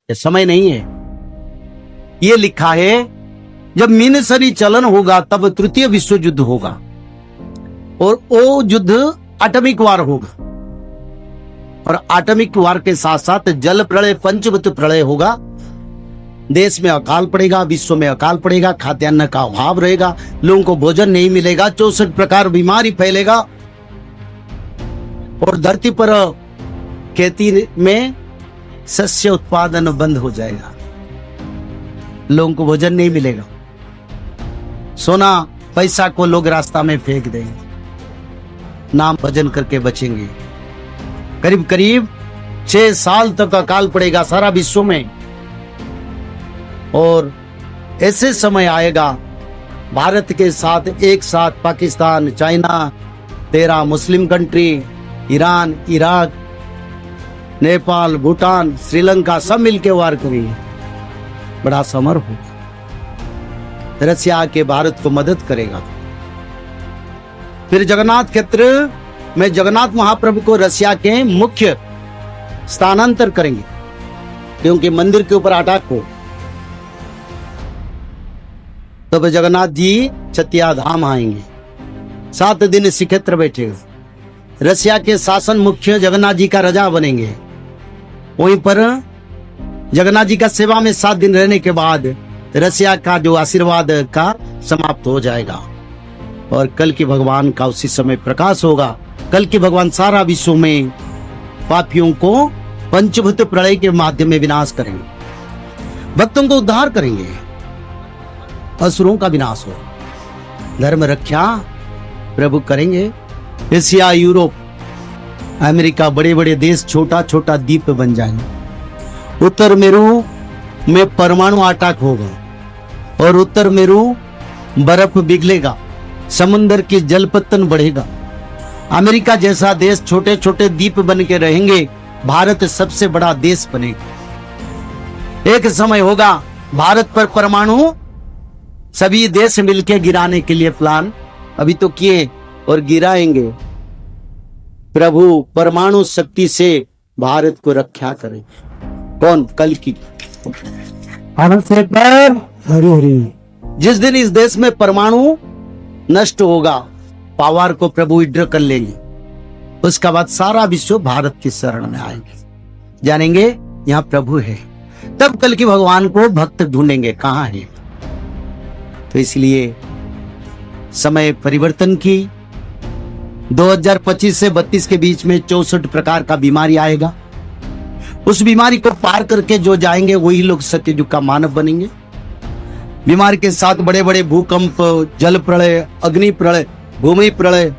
ये समय नहीं है। ये लिखा है जब मिशनरी चलन होगा तब तृतीय विश्व युद्ध होगा, और वो युद्ध एटॉमिक वार होगा, और एटॉमिक वार के साथ साथ जल प्रलय, पंचभूत प्रलय होगा। देश में अकाल पड़ेगा, विश्व में अकाल पड़ेगा, खाद्यान्न का अभाव रहेगा, लोगों को भोजन नहीं मिलेगा, 64 प्रकार बीमारी फैलेगा, और धरती पर खेती में शस्य उत्पादन बंद हो जाएगा, लोगों को भोजन नहीं मिलेगा, सोना पैसा को लोग रास्ता में फेंक देंगे, नाम भजन करके बचेंगे। करीब करीब 6 साल तक अकाल पड़ेगा सारा विश्व में, और ऐसे समय आएगा भारत के साथ एक साथ Pakistan, China, 13 Muslim country, Iran, Iraq, Nepal, Bhutan, Sri Lanka सब मिलके वार करेंगे। बड़ा समर होगा, रसिया के भारत को मदद करेगा। फिर जगन्नाथ क्षेत्र में जगन्नाथ महाप्रभु को रसिया के मुख्य स्थानांतर करेंगे, क्योंकि मंदिर के ऊपर अटैक हो। तब जगन्नाथ जी चतिया धाम आएंगे, 7 दिन श्रीक्षेत्र बैठेगा। रसिया के शासन मुख्य जगन्नाथ जी का राजा बनेंगे। वहीं पर जगन्नाथ जी का सेवा में 7 दिन रहने के बाद रसिया का जो आशीर्वाद का समाप्त हो जाएगा, और कल की भगवान का उसी समय प्रकाश होगा। कल की भगवान सारा विश्व में पापियों को पंचभूत प्रलय के माध्यम में विनाश करेंगे, भक्तों को उद्धार करेंगे, असुरों का विनाश हो, धर्म रक्षा प्रभु करेंगे। एशिया, यूरोप, अमेरिका, बड़े बड़े देश छोटा छोटा द्वीप बन जाएंगे। उत्तर मेरू में परमाणु अटैक होगा, और उत्तर मेरू बर्फ पिघलेगा, समुद्र की जलपतन बढ़ेगा। अमेरिका जैसा देश छोटे छोटे द्वीप बन के रहेंगे, भारत सबसे बड़ा देश बनेगा। एक समय होगा भारत पर परमाणु सभी देश मिलकर गिराने के लिए प्लान अभी तो किए और गिराएंगे। प्रभु परमाणु शक्ति से भारत को रक्षा करे। कौन? कल की हरि हरि। जिस दिन इस देश में परमाणु नष्ट होगा, पावर को प्रभु विड्रॉ कर लेंगे, उसका बाद सारा विश्व भारत की शरण में आएंगे, जानेंगे यहाँ प्रभु है। तब कल की भगवान को भक्त ढूंढेंगे कहाँ है। तो इसलिए समय परिवर्तन की 2025 से 32 के बीच में 64 प्रकार का बीमारी आएगा। उस बीमारी को पार करके जो जाएंगे वही लोग सत्ययुग का मानव बनेंगे। बीमारी के साथ बड़े बड़े भूकंप, जल प्रलय, अग्नि प्रलय, भूमि प्रलय,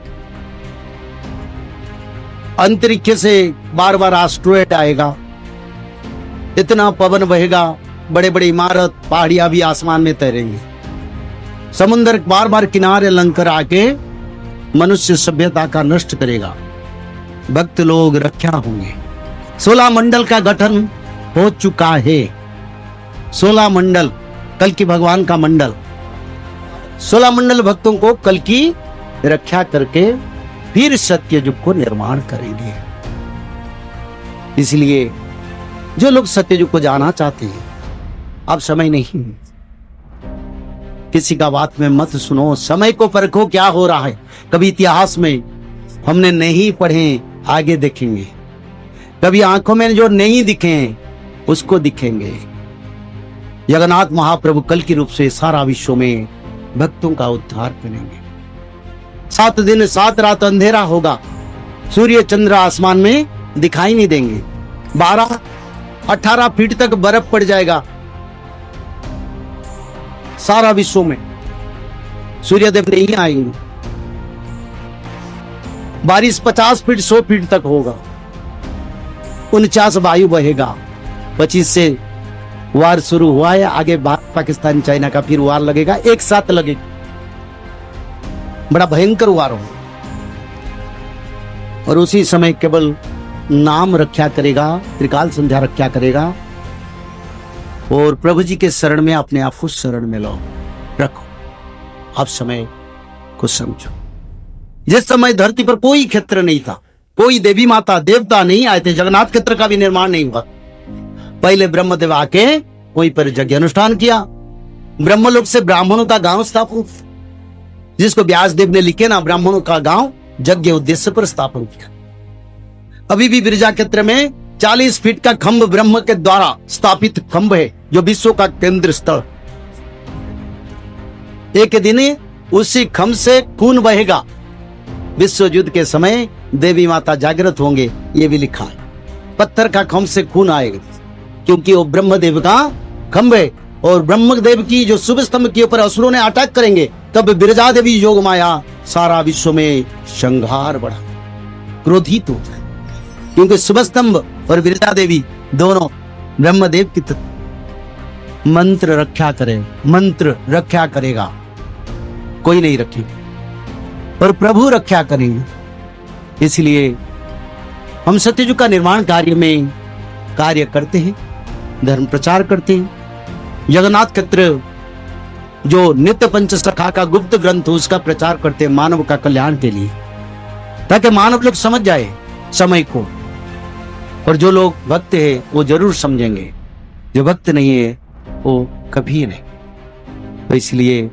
अंतरिक्ष से बार बार एस्टेरॉयड आएगा, इतना पवन बहेगा, बड़े बड़े इमारत, पहाड़ियां भी आसमान में तैरेंगे, समुद्र बार बार किनारे लंकर आके मनुष्य सभ्यता का नष्ट करेगा, भक्त लोग रक्षा होंगे। 16 मंडल का गठन हो चुका है। 16 मंडल, कल की भगवान का मंडल, 16 मंडल भक्तों को कल की रक्षा करके फिर सत्ययुग को निर्माण करेंगे। इसलिए जो लोग सत्ययुग को जाना चाहते हैं, अब समय नहीं, किसी का बात में मत सुनो, समय को परखो क्या हो रहा है। कभी इतिहास में हमने नहीं पढ़े, आगे देखेंगे, कभी आंखों में जो नहीं दिखे उसको दिखेंगे। जगन्नाथ महाप्रभु कल की रूप से सारा विश्व में भक्तों का उद्धार करेंगे। 7 दिन 7 रात अंधेरा होगा, सूर्य चंद्र आसमान में दिखाई नहीं देंगे, 12-18 फीट तक बर्फ पड़ जाएगा सारा विश्व में, सूर्यदेव नहीं आएंगे, बारिश 50 फीट 100 फीट तक होगा, 49 वायु बहेगा। 25 से वार शुरू हुआ है, आगे पाकिस्तान चाइना का फिर वार लगेगा, एक साथ लगेगा, बड़ा भयंकर वार होगा। और उसी समय केवल नाम रक्षा करेगा, त्रिकाल संध्या रक्षा करेगा, और प्रभु जी के शरण में अपने आप को शरण में लो, रखो। अब समय को समझो। जिस समय धरती पर कोई क्षेत्र नहीं था, कोई देवी माता देवता नहीं आए थे, जगन्नाथ क्षेत्र का भी निर्माण नहीं हुआ, पहले ब्रह्मदेव आके वहीं पर यज्ञ अनुष्ठान किया। ब्रह्मलोक से ब्राह्मणों का गांव स्थापन, जिसको व्यासदेव ने लिखे ना, ब्राह्मणों का गांव यज्ञ उद्देश्य पर स्थापन किया। अभी भी बिरजा क्षेत्र में 40 फीट का खंभ ब्रह्म के द्वारा स्थापित खंभ है, जो विश्व का केंद्र स्थल। एक दिन उसी खंभ से खून बहेगा। विश्व युद्ध के समय देवी माता जागृत होंगे, ये भी लिखा है। पत्थर का खंभ से खून आएगा, क्योंकि वो ब्रह्मदेव का खंभ है। और ब्रह्मदेव की जो शुभ स्तंभ के ऊपर असुरों ने अटैक करेंगे, तब बिरजा देवी योग माया सारा विश्व में संहार बढ़ा, क्रोधित हो जाए, क्योंकि शुभ स्तंभ और बिरजा देवी दोनों ब्रह्मदेव की मंत्र रक्षा करे, मंत्र रक्षा करेगा, कोई नहीं रखेगा, और प्रभु रक्षा करेंगे। इसलिए हम सत्ययुग का निर्माण कार्य में कार्य करते हैं, धर्म प्रचार करते हैं। जगन्नाथ क्षेत्र जो नित्य पंच सखा का गुप्त ग्रंथ, उसका प्रचार करते हैं मानव का कल्याण के लिए, ताकि मानव लोग समझ जाए समय को। और जो लोग भक्त है वो जरूर समझेंगे, जो भक्त नहीं है वो कभी नहीं। तो इसलिए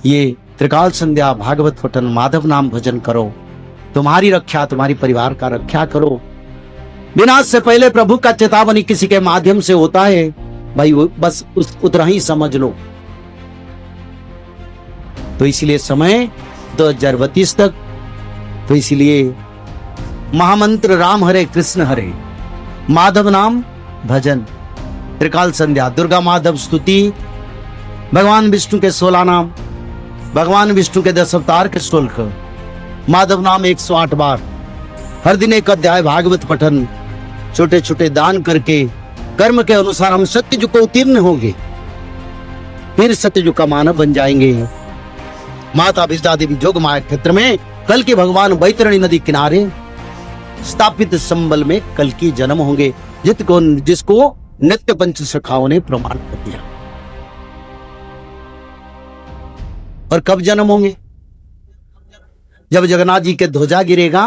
ये त्रिकाल संध्या, भागवत पठन, माधव नाम भजन करो, तुम्हारी रक्षा, तुम्हारी परिवार का रक्षा करो। विनाश से पहले प्रभु का चेतावनी किसी के माध्यम से होता है भाई, वो बस उतना ही समझ लो। तो इसलिए समय 2032 तक, तो इसलिए महामंत्र राम हरे कृष्ण हरे, माधव नाम भजन, त्रिकाल संध्या, दुर्गा माधव स्तुति, भगवान विष्णु के 16 नाम, भगवान विष्णु के 10 अवतार के श्लोक, माधव नाम 108 बार, हर दिन एक अध्याय भागवत पठन, छोटे छोटे दान करके कर्म के अनुसार हम सत्ययुग को उत्तीर्ण होंगे, फिर सत्ययुग का मानव बन जाएंगे। माता बिरजा देवी जोग माया क्षेत्र में कल के भगवान बैतरणी नदी किनारे स्थापित संबल में कल की जन्म होंगे, जिसको नित्य पंच सखाओं ने प्रमाण कर दिया। और कब जन्म होंगे? जब जगन्नाथ जी के ध्वजा गिरेगा,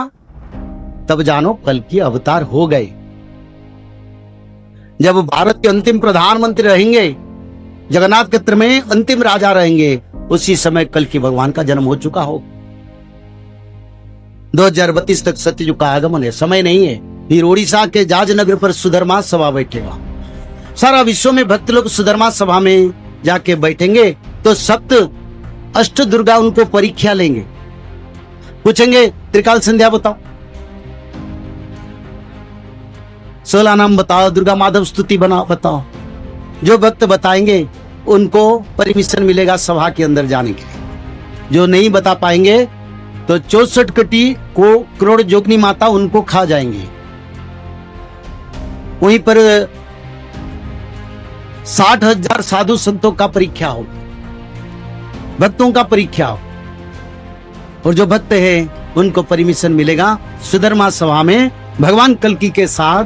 तब जानो कल की अवतार हो गए। जब भारत के अंतिम प्रधानमंत्री रहेंगे, जगन्नाथ क्षेत्र में अंतिम राजा रहेंगे, उसी समय कल की भगवान का जन्म हो चुका हो। 2032 तक सत्ययुग का आगमन है, समय नहीं है। फिर ओडिशा के जाजनगर पर सुधर्मा सभा बैठेगा। सारा विश्व में भक्त लोग सुधर्मा सभा में जाके बैठेंगे, तो सप्त अष्ट दुर्गा उनको परीक्षा लेंगे, पूछेंगे त्रिकाल संध्या बताओ, 16 नाम बताओ, दुर्गा माधव स्तुति बना बताओ। जो भक्त बताएंगे उनको परमिशन मिलेगा सभा के अंदर जाने के लिए। जो नहीं बता पाएंगे तो 64 कोटि को करोड़ जोगनी माता उनको खा जाएंगे। वहीं पर 60,000 साधु संतों का परीक्षा हो, भक्तों का परीक्षा हो, और जो भक्त है उनको परमिशन मिलेगा सुधर्मा सभा में भगवान कल्की के साथ,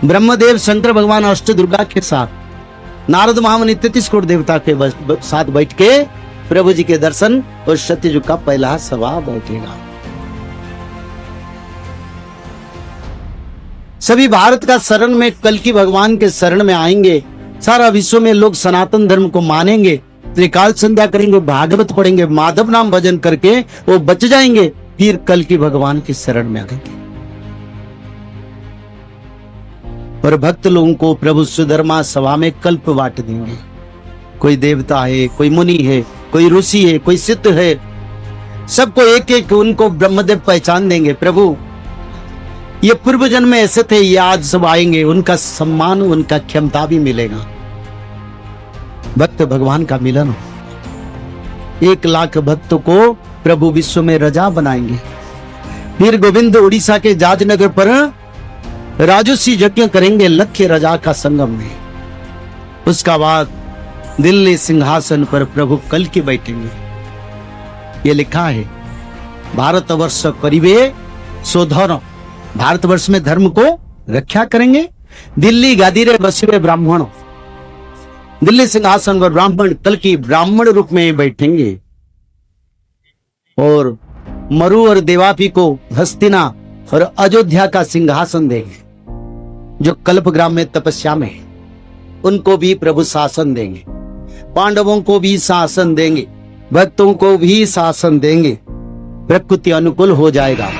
ब्रह्मदेव शंकर भगवान अष्ट दुर्गा के साथ, नारद महामुनि 33 करोड़ देवता के साथ बैठ के प्रभु जी के दर्शन, और सत्ययुग का पहला सभा बैठेगा। सभी भारत का शरण में कल्की भगवान के शरण में आएंगे। सारा विश्व में लोग सनातन धर्म को मानेंगे, त्रिकाल संध्या करेंगे, भागवत पढ़ेंगे, माधव नाम भजन करके वो बच जाएंगे, फिर कल्की भगवान के शरण में आएंगे। और भक्त लोगों को प्रभु सुधर्मा सभा में कल्प बांट देंगे। कोई देवता है, कोई मुनि है, कोई ऋषि है, कोई सिद्ध है, सबको एक एक उनको ब्रह्मदेव पहचान देंगे। प्रभु ये पूर्व जन्म में ऐसे थे, ये आज सब आएंगे, उनका सम्मान, उनका क्षमता भी मिलेगा। भक्त भगवान का मिलन हो। 1 लाख भक्तों को प्रभु विश्व में रजा बनाएंगे। फिर गोविंद उड़ीसा के जाजनगर पर राजसी यज्ञ करेंगे लक्ष्य रजा का संगम में। उसका बाद दिल्ली सिंहासन पर प्रभु कल्की बैठेंगे। ये लिखा है भारतवर्ष करीबे सोधर, भारतवर्ष में धर्म को रक्षा करेंगे। दिल्ली गादी रे बसिवे ब्राह्मण, दिल्ली सिंहासन पर ब्राह्मण कल्की ब्राह्मण रूप में बैठेंगे। और मरु और देवापी को हस्तिना और अयोध्या का सिंहासन देंगे। जो कल्पग्राम में तपस्या में है, उनको भी प्रभु शासन देंगे, पांडवों को भी शासन देंगे, भक्तों को भी शासन देंगे, प्रकृति अनुकूल हो जाएगा।